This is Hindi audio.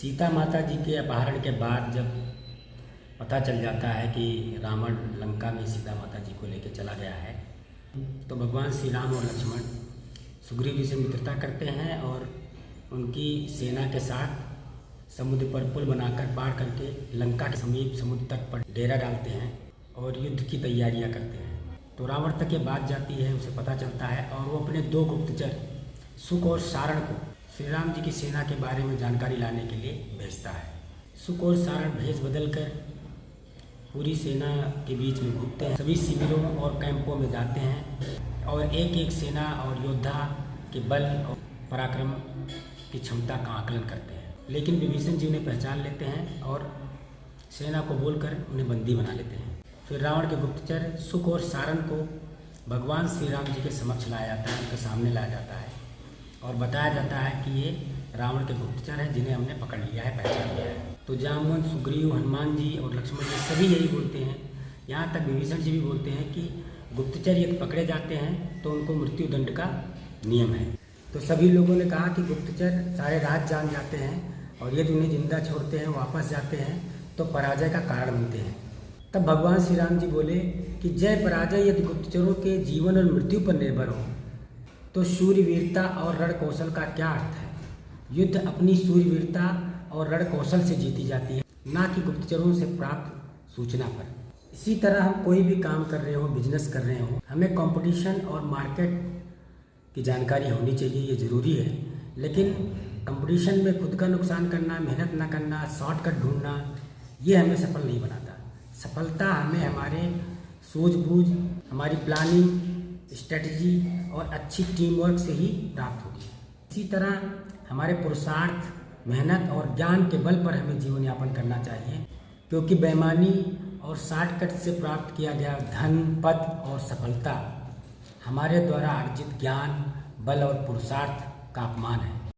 सीता माता जी के अपहरण के बाद जब पता चल जाता है कि रावण लंका में सीता माता जी को लेकर चला गया है, तो भगवान श्री राम और लक्ष्मण सुग्रीव जी से मित्रता करते हैं और उनकी सेना के साथ समुद्र पर पुल बनाकर पार करके लंका के समीप समुद्र तट पर डेरा डालते हैं और युद्ध की तैयारियां करते हैं। तो रावण तक ये बात जाती है, उसे पता चलता है और वो अपने दो गुप्तचर सुक और सारण को श्री राम जी की सेना के बारे में जानकारी लाने के लिए भेजता है। सुक और सारण भेष बदलकर पूरी सेना के बीच में घूमते हैं, सभी शिविरों और कैंपों में जाते हैं और एक एक सेना और योद्धा के बल और पराक्रम की क्षमता का आकलन करते हैं। लेकिन विभीषण जी उन्हें पहचान लेते हैं और सेना को बोलकर उन्हें बंदी बना लेते हैं। फिर रावण के गुप्तचर सुक और सारण को भगवान श्री राम जी के समक्ष लाया जाता है, उनके सामने लाया जाता है और बताया जाता है कि ये रावण के गुप्तचर हैं जिन्हें हमने पकड़ लिया है, पहचान लिया है। तो जामुन, सुग्रीव, हनुमान जी और लक्ष्मण जी सभी यही बोलते हैं। यहाँ तक विभीषण जी भी बोलते हैं कि गुप्तचर यदि पकड़े जाते हैं तो उनको मृत्यु दंड का नियम है। तो सभी लोगों ने कहा कि गुप्तचर सारे राज जान जाते हैं और यदि उन्हें जिंदा छोड़ते हैं, वापस जाते हैं तो पराजय का कारण बनते हैं। तब भगवान श्री राम जी बोले कि जय पराजय यदि गुप्तचरों के जीवन और मृत्यु पर निर्भर हो तो शूरवीरता और रण कौशल का क्या अर्थ है। युद्ध अपनी शूरवीरता और रण कौशल से जीती जाती है, ना कि गुप्तचरों से प्राप्त सूचना पर। इसी तरह हम कोई भी काम कर रहे हो, बिजनेस कर रहे हो, हमें कंपटीशन और मार्केट की जानकारी होनी चाहिए, ये ज़रूरी है। लेकिन कंपटीशन में खुद का नुकसान करना, मेहनत ना करना, शॉर्टकट ढूंढना, ये हमें सफल नहीं बनाता। सफलता हमें हमारे सूझबूझ, हमारी प्लानिंग, स्ट्रेटजी और अच्छी टीम वर्क से ही प्राप्त होगी। इसी तरह हमारे पुरुषार्थ, मेहनत और ज्ञान के बल पर हमें जीवन यापन करना चाहिए, क्योंकि बेईमानी और शॉर्टकट से प्राप्त किया गया धन, पद और सफलता हमारे द्वारा अर्जित ज्ञान, बल और पुरुषार्थ का अपमान है।